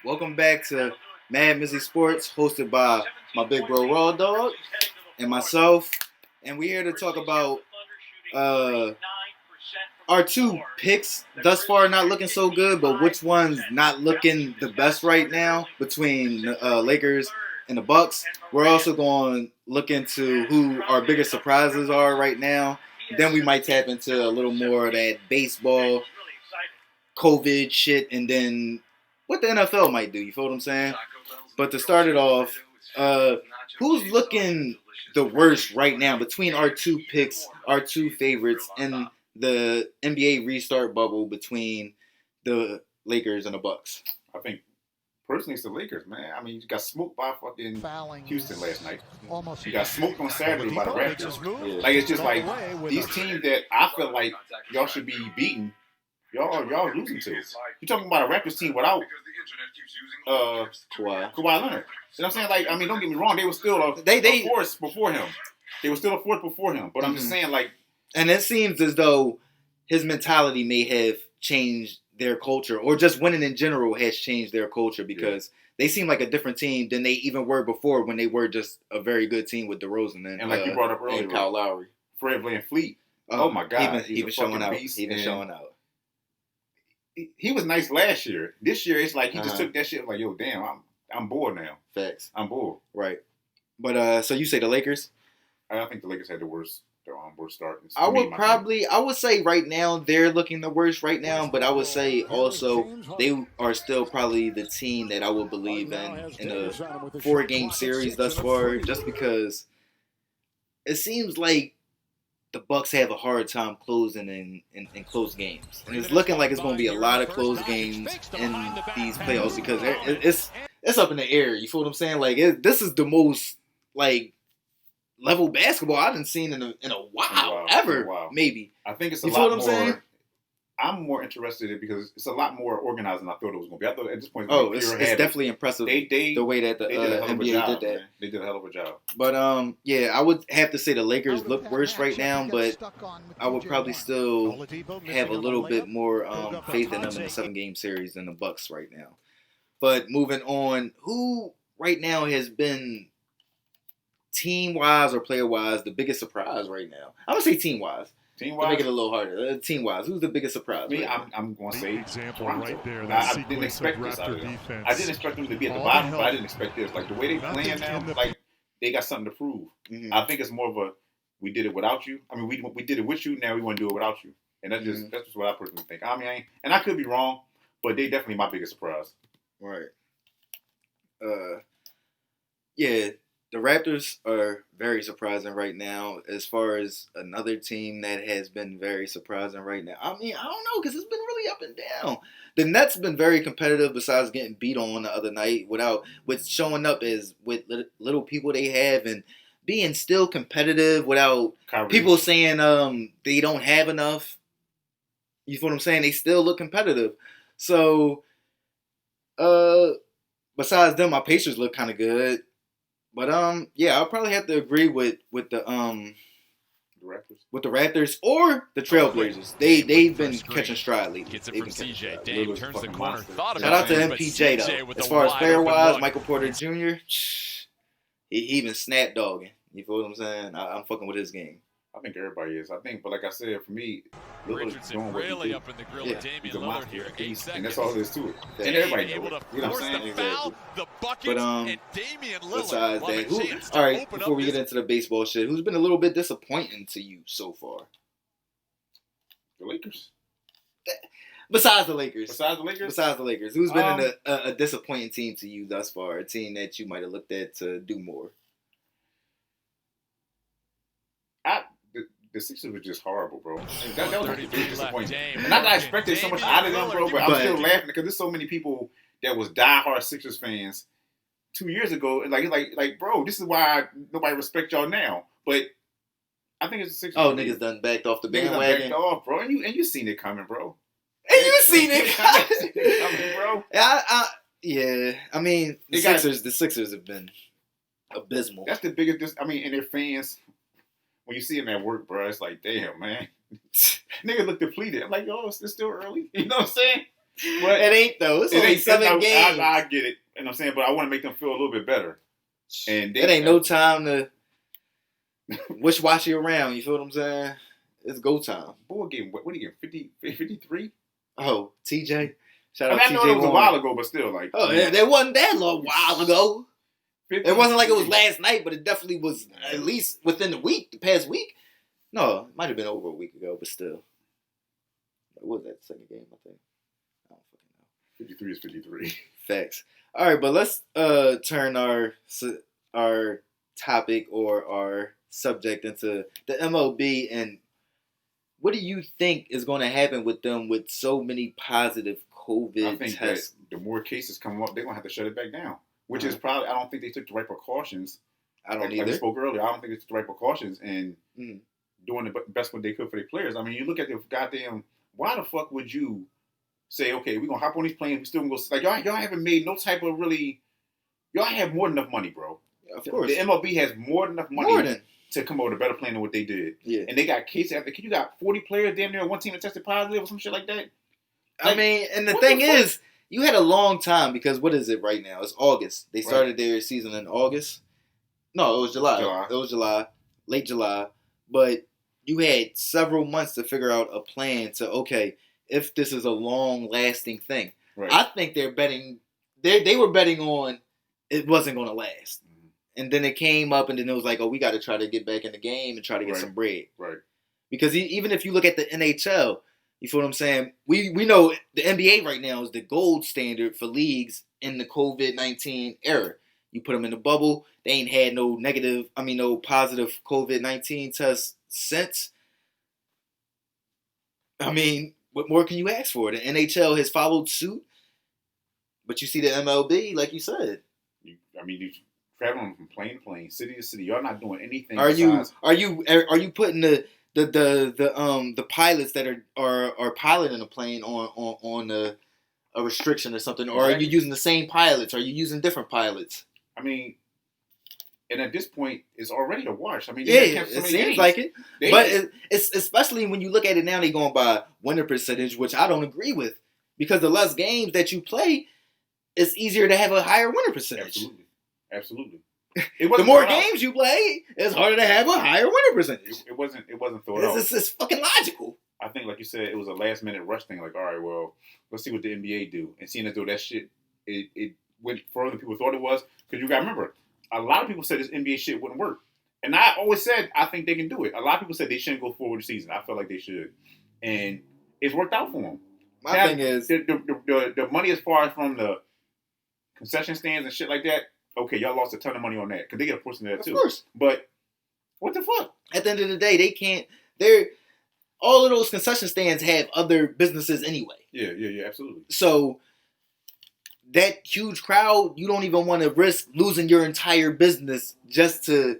Welcome back to MadMizzy Sports, hosted by my big bro Raw Dog and myself. And we're here to talk about our two picks thus far not looking so good, but which one's not looking the best right now between the Lakers and the Bucks. We're also going to look into who our biggest surprises are right now. Then we might tap into a little more of that baseball, COVID shit, and then what the NFL might do. You feel what I'm saying? But to start it off, who's looking the worst right now between our two picks, our two favorites in the NBA restart bubble between the Lakers and the Bucks? I think personally it's the Lakers, man. I mean, you got smoked by fucking Houston last night. You got smoked on Saturday by the Raptors. Yeah. Like, it's just like these teams that I feel like y'all should be beating, y'all losing to. You're talking about a Raptors team without Kawhi Leonard. You know what I'm saying? Like, I mean, don't get me wrong, they were still a force before him. They were still a force before him. But I'm just saying, like, and it seems as though his mentality may have changed their culture, or just winning in general has changed their culture, because they seem like a different team than they even were before, when they were just a very good team with DeRozan and like you brought up earlier, Kyle Lowry, Fred VanVleet. Oh my God, he was showing out. He was showing out. He was nice last year. This year, it's like he just took that shit like, yo, damn, I'm bored now. Facts. I'm bored. Right. But so you say the Lakers? I think the Lakers had the worst start. I would say right now they're looking the worst right now, but I would say also they are still probably the team that I would believe in a 4-game series thus far, just because it seems like the Bucks have a hard time closing in close games, and it's looking like it's going to be a lot of close games in these playoffs, because it's up in the air. You feel what I'm saying? Like, this is the most like level basketball I've been seen in a while, ever. Maybe. I think it's a lot more. I'm more interested in it because it's a lot more organized than I thought it was going to be. I thought at this point, it's definitely impressive. The way that the NBA did that. Man. They did a hell of a job. But yeah, I would have to say the Lakers look worse right now, but I would probably still have a little bit more faith in them in the 7-game series than the Bucks right now. But moving on, who right now has been, team-wise or player-wise, the biggest surprise right now? I'm going to say team-wise. To make it a little harder. Team-wise, who's the biggest surprise? Me, right I'm going to say example Toronto. right there. I didn't expect this out of them. I didn't expect them to be at the bottom, but I didn't expect this. Like, the way they playing now, like, they got something to prove. Mm-hmm. I think it's more of a, we did it without you. I mean, we did it with you, now we want to do it without you. And that's just what I personally think. I mean, and I could be wrong, but they definitely my biggest surprise. Right. Yeah. The Raptors are very surprising right now. As far as another team that has been very surprising right now, I mean, I don't know, because it's been really up and down. The Nets have been very competitive, besides getting beat on the other night, with showing up as with little people they have and being still competitive without people saying they don't have enough. You feel what I'm saying? They still look competitive. So, besides them, my Pacers look kind of good. But yeah, I'll probably have to agree with the Raptors or the Trailblazers. They've been catching stride lately. Gets it from CJ. Dame turns the corner. Shout out to MPJ though. As far as player wise, Michael Porter Jr. He been snap dogging. You feel what I'm saying? I'm fucking with his game. I think everybody is. But like I said, for me, Richardson really up in the grill of Damian Lillard here. 8 seconds. And that's all there is to it. And everybody knows it. You know what I'm saying? The buckets, and Damian Lillard. Besides that, all right, before we get into the baseball shit, who's been a little bit disappointing to you so far? The Lakers. Besides the Lakers. Besides the Lakers. Who's been a disappointing team to you thus far? A team that you might have looked at to do more? The Sixers were just horrible, bro. That was like a big disappointment. And not that I expected so much out of them, bro, but I'm still laughing because there's so many people that was diehard Sixers fans 2 years ago. And like, bro, this is why nobody respects y'all now. But I think it's the Sixers. Oh, niggas done backed off the bandwagon. Backed off, bro. And you seen it coming, bro. And you seen it coming, bro. Yeah. I mean, the Sixers have been abysmal. That's the biggest. And their fans. When you see him at work, bro, it's like, damn, man. Nigga look depleted. I'm like, oh, it's still early. You know what I'm saying? But it ain't though. It's only 7 games. I get it, and I'm saying, but I want to make them feel a little bit better. And it ain't no time to wish-washy around. You feel what I'm saying? It's go time. Boy, getting what are you getting? 53? Oh, TJ. Shout out I TJ. know it was a while ago, but still, like, that wasn't that long while ago. 50, it wasn't like it was last night, but it definitely was at least within the past week. No, it might have been over a week ago, but still. What was that second game? I think. I don't fucking know. 53 is 53. Facts. All right, but let's turn our topic or our subject into the MLB, and what do you think is going to happen with them with so many positive COVID tests? That the more cases come up, they're going to have to shut it back down, which is probably, I don't think they took the right precautions. I don't either. Like we spoke earlier, I don't think they took the right precautions and doing the best what they could for their players. I mean, you look at the goddamn, why the fuck would you say, okay, we're going to hop on these planes, we still going to go, like, y'all haven't made no type of really, y'all have more than enough money, bro. Of course. The MLB has more than enough money to come up with a better plan than what they did. Yeah. And they got cases after, you got 40 players damn near one team that tested positive or some shit like that. Like, I mean, and the thing is, you had a long time because what is it right now? It's August. They started their season in August. No, it was July. It was July, late July. But you had several months to figure out a plan to, okay, if this is a long-lasting thing. Right. I think they're betting, they were betting on it wasn't going to last. And then it came up, and then it was like, oh, we got to try to get back in the game and try to get some bread. Right. Because even if you look at the NHL, you feel what I'm saying? We know the NBA right now is the gold standard for leagues in the COVID-19 era. You put them in the bubble. They ain't had no positive COVID-19 tests since. I mean, what more can you ask for? The NHL has followed suit. But you see the MLB, like you said. You traveling from plane to plane, city to city. Y'all not doing anything. Are you putting the pilots that are piloting a plane on a restriction or something, or are you using the same pilots? Are you using different pilots? I mean, and at this point, it's already a wash. I mean, it seems like it, but it's especially when you look at it now. They going by winner percentage, which I don't agree with, because the less games that you play, it's easier to have a higher winner percentage. Absolutely. The more games you play, it's harder to have a higher winner percentage. It wasn't thought out. It's fucking logical. I think, like you said, it was a last minute rush thing. Like, all right, well, let's see what the NBA do. And seeing as though that shit, it went further than people thought it was. Because you got to remember, a lot of people said this NBA shit wouldn't work. And I always said, I think they can do it. A lot of people said they shouldn't go forward the season. I felt like they should. And it's worked out for them. My thing is, the money as far as from the concession stands and shit like that, okay, y'all lost a ton of money on that because they get a portion of that too. Of course. But what the fuck? At the end of the day, they can't. All of those concession stands have other businesses anyway. Yeah, absolutely. So that huge crowd, you don't even want to risk losing your entire business just to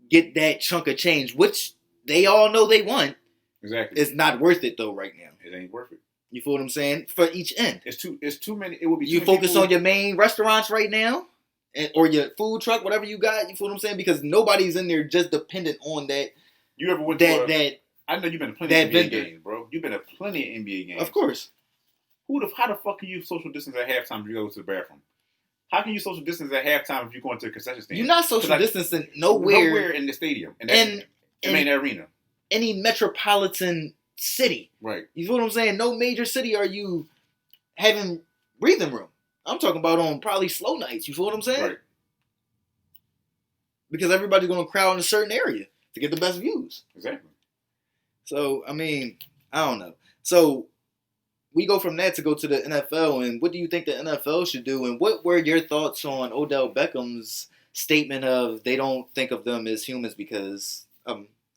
get that chunk of change, which they all know they want. Exactly. It's not worth it though right now. It ain't worth it. You feel what I'm saying? For each end. It's too many. It would be. You focus on your main restaurants right now. Or your food truck, whatever you got, you feel what I'm saying? Because nobody's in there just dependent on that. You ever went to I know you've been to plenty of NBA games, bro. You've been to plenty of NBA games. Of course. How the fuck can you social distance at halftime if you go to the bathroom? How can you social distance at halftime if you go into a concession stand? You're not social distancing nowhere in the stadium, in the main arena. Any metropolitan city. Right. You feel what I'm saying? No major city are you having breathing room. I'm talking about on probably slow nights. You feel what I'm saying? Right. Because everybody's going to crowd in a certain area to get the best views. Exactly. So, I mean, I don't know. So, we go from that to go to the NFL. And what do you think the NFL should do? And what were your thoughts on Odell Beckham's statement of they don't think of them as humans because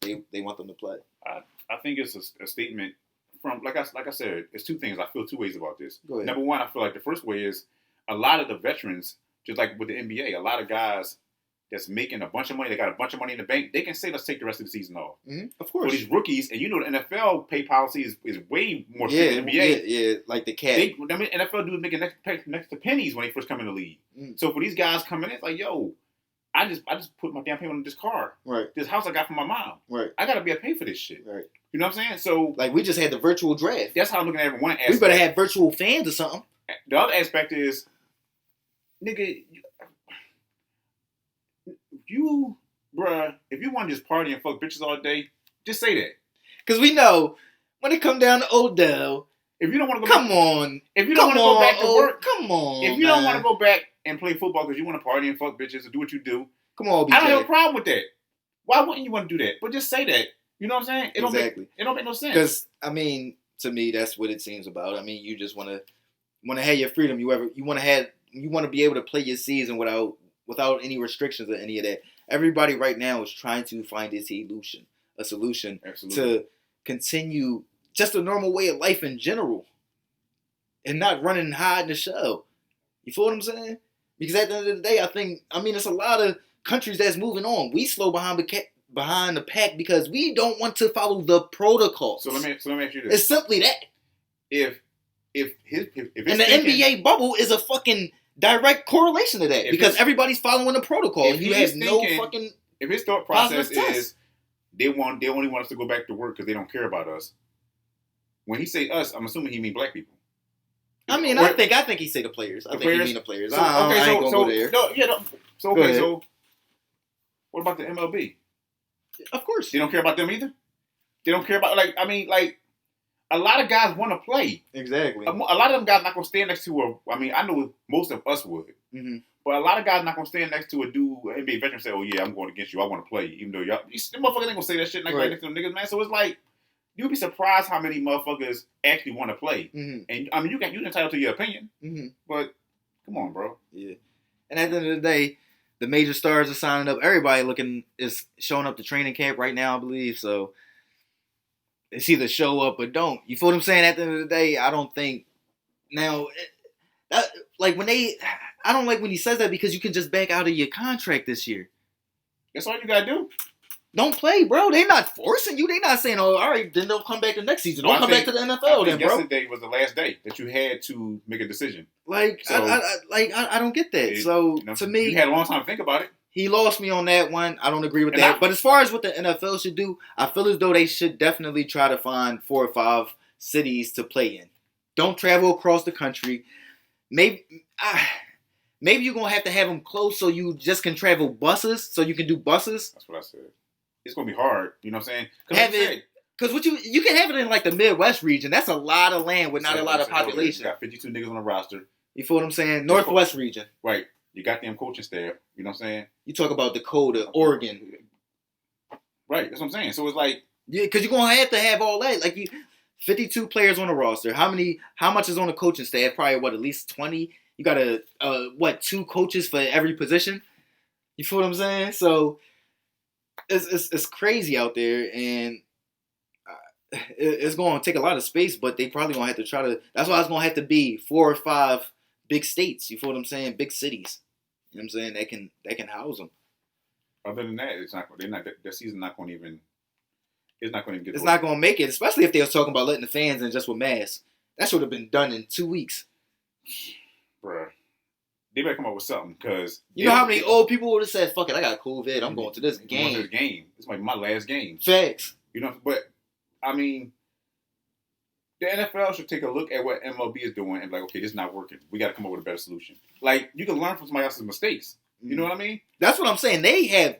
they want them to play? I think it's a statement from, like I said, it's two things. I feel two ways about this. Go ahead. Number one, I feel like the first way is a lot of the veterans, just like with the NBA, a lot of guys that's making a bunch of money, they got a bunch of money in the bank, they can say, let's take the rest of the season off. Mm-hmm. Of course. For these rookies, and you know the NFL pay policy is way more strict than the NBA. Yeah, like the cap. NFL dudes making next to pennies when they first come in the league. Mm. So for these guys coming in, it's like, yo, I just put my damn payment on this car. Right. This house I got from my mom. Right. I got to be able to pay for this shit. Right. You know what I'm saying? So like we just had the virtual draft. That's how I'm looking at it. One aspect. We better have virtual fans or something. The other aspect is, nigga, you, bruh, if you want to just party and fuck bitches all day, just say that. Because we know when it come down to Odell, if you don't want to go if you don't want to go back to work, come on. If you don't want to go back and play football because you want to party and fuck bitches and do what you do, come on, BJ. I don't have a problem with that. Why wouldn't you want to do that? But just say that. You know what I'm saying? It don't make no sense. Because I mean, to me, that's what it seems about. I mean, you just want to have your freedom. You want to be able to play your season without any restrictions or any of that. Everybody right now is trying to find a solution to continue just a normal way of life in general, and not running and hiding the show. You feel what I'm saying? Because at the end of the day, it's a lot of countries that's moving on. We slow behind the pack because we don't want to follow the protocol. So let me ask you this: it's simply that. If and the NBA bubble is a fucking direct correlation to that because everybody's following the protocol and you have no fucking. If his thought process is they only want us to go back to work because they don't care about us. When he say us, I'm assuming he mean black people. I mean, I think he say the players. I think he mean the players. So, I ain't gonna go there. So what about the MLB? Of course, they don't care about them either. They don't care about a lot of guys want to play. Exactly. A lot of them guys not gonna stand next to I know most of us would. Mm-hmm. But a lot of guys not gonna stand next to a dude, NBA veteran, say, "Oh yeah, I'm going against you. I want to play," even though them motherfuckers ain't gonna say that shit right next to them niggas, man. So it's like you'd be surprised how many motherfuckers actually want to play. Mm-hmm. And I mean, you're entitled to your opinion, mm-hmm. but come on, bro. Yeah. And at the end of the day, the major stars are signing up. Everybody is showing up to training camp right now, I believe. So it's either show up or don't. You feel what I'm saying? At the end of the day, I don't think now. I don't like when he says that because you can just back out of your contract this year. That's all you gotta do. Don't play, bro. They're not forcing you. They're not saying, "Oh, all right, then they'll come back the next season." Don't come back to the NFL, then, bro. Yesterday was the last day that you had to make a decision. I don't get that. To me, you had a long time to think about it. He lost me on that one. I don't agree with that. But as far as what the NFL should do, I feel as though they should definitely try to find 4 or 5 cities to play in. Don't travel across the country. Maybe you're going to have them close so you just can travel buses, so you can do buses. That's what I said. It's going to be hard. You know what I'm saying? Because you can have it in like the Midwest region. That's a lot of land with not a lot of population. You got 52 niggas on the roster. You feel what I'm saying? Northwest region. Right. You got them coaching staff. You know what I'm saying? You talk about Dakota, Oregon. Right. That's what I'm saying. So it's like... Yeah, because you're going to have all that. 52 players on the roster. How much is on the coaching staff? Probably, at least 20? You got 2 coaches for every position? You feel what I'm saying? So, it's crazy out there, and it's going to take a lot of space, but they probably going to have to try to... That's why it's going to have to be 4 or 5 big states. You feel what I'm saying? Big cities. You know what I'm saying? That can house them. Other than that, their season's not going to even... It's not going to get... It's not going to make it, especially if they was talking about letting the fans in just with masks. That should have been done in 2 weeks. Bruh. They better come up with something, because... You know how many old people would have said, "Fuck it, I got COVID, I'm going to this game." I'm going to this game. This might be my last game. Facts. You know, but, I mean... The NFL should take a look at what MLB is doing and be like, okay, this is not working. We got to come up with a better solution. You can learn from somebody else's mistakes. You know what I mean? That's what I'm saying. They have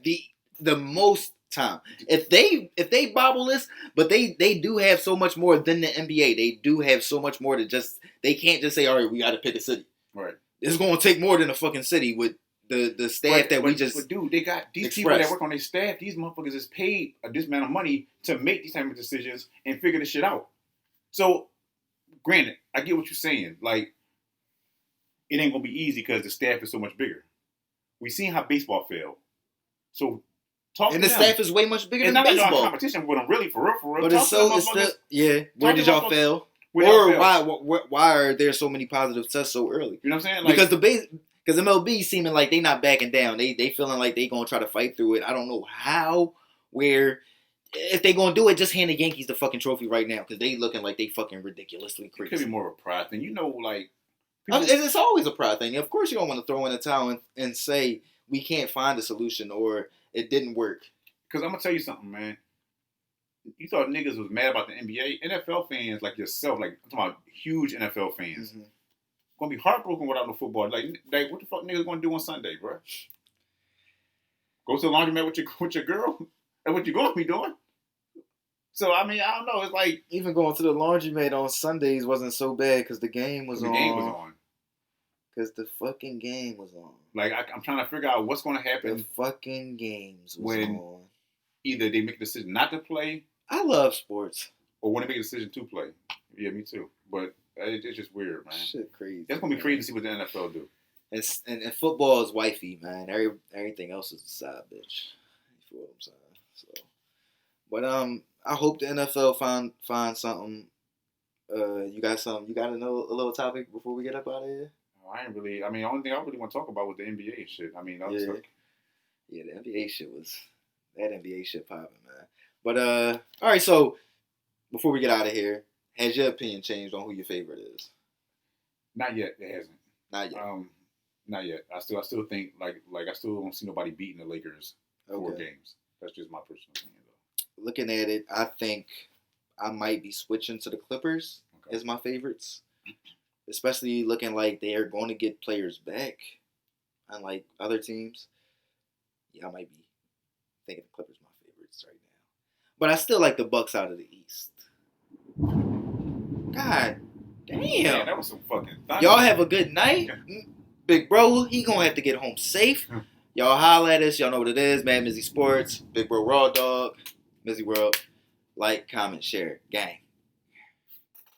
the most time. If they bobble this, but they do have so much more than the NBA. They do have so much more to just... They can't just say, all right, we got to pick a city. Right. It's going to take more than a fucking city with the staff But dude, they got these people that work on their staff. These motherfuckers is paid this amount of money to make these type of decisions and figure this shit out. So, granted, I get what you're saying. It ain't going to be easy because the staff is so much bigger. We seen how baseball failed. So, the staff is way much bigger than baseball. It's not competition with them, really, for real. But it's still, where did y'all fail? Why are there so many positive tests so early? You know what I'm saying? Because MLB seeming like they not backing down. They feeling like they going to try to fight through it. I don't know how, where... If they gonna do it, just hand the Yankees the fucking trophy right now because they looking like they fucking ridiculously crazy. It could be more of a pride thing, it's always a pride thing. Of course, you don't want to throw in a towel and say we can't find a solution or it didn't work. Because I'm gonna tell you something, man. you thought niggas was mad about the NBA. NFL fans like yourself, like I'm talking about huge NFL fans, gonna be heartbroken without no football. Like what the fuck niggas gonna do on Sunday, bro? Go to the laundromat with your girl? That's what you gonna be doing? So I mean, I don't know. It's like even going to the laundromat on Sundays wasn't so bad because the game was on. The game was on. Because the fucking game was on. Like I'm trying to figure out what's gonna happen. The fucking games was when on. Either they make a decision not to play. I love sports. Or when they make a decision to play. Yeah, me too. But it's just weird, man. Shit crazy. That's gonna be crazy to see what the NFL do. And football is wifey, man. Everything else is a side bitch. You feel what I'm saying? So, but I hope the NFL find something. You got something? You got a little topic before we get up out of here? The only thing I really want to talk about was the NBA shit. I mean, the NBA shit was that NBA shit popping, man. But all right. So before we get out of here, has your opinion changed on who your favorite is? Not yet. It hasn't. Not yet. Not yet. I still think like I still don't see nobody beating the Lakers 4 games. That's just my personal opinion, though. Looking at it, I think I might be switching to the Clippers as my favorites, especially looking like they are going to get players back, unlike other teams. Yeah, I might be thinking the Clippers my favorites right now, but I still like the Bucks out of the East. God damn! Man, that was some fucking thunder. Y'all have a good night. Big bro, he gonna have to get home safe. Y'all holla at us. Y'all know what it is. MadMizzy Sports, Big Bro Raw Dog, MizzyWorld. Like, comment, share, gang.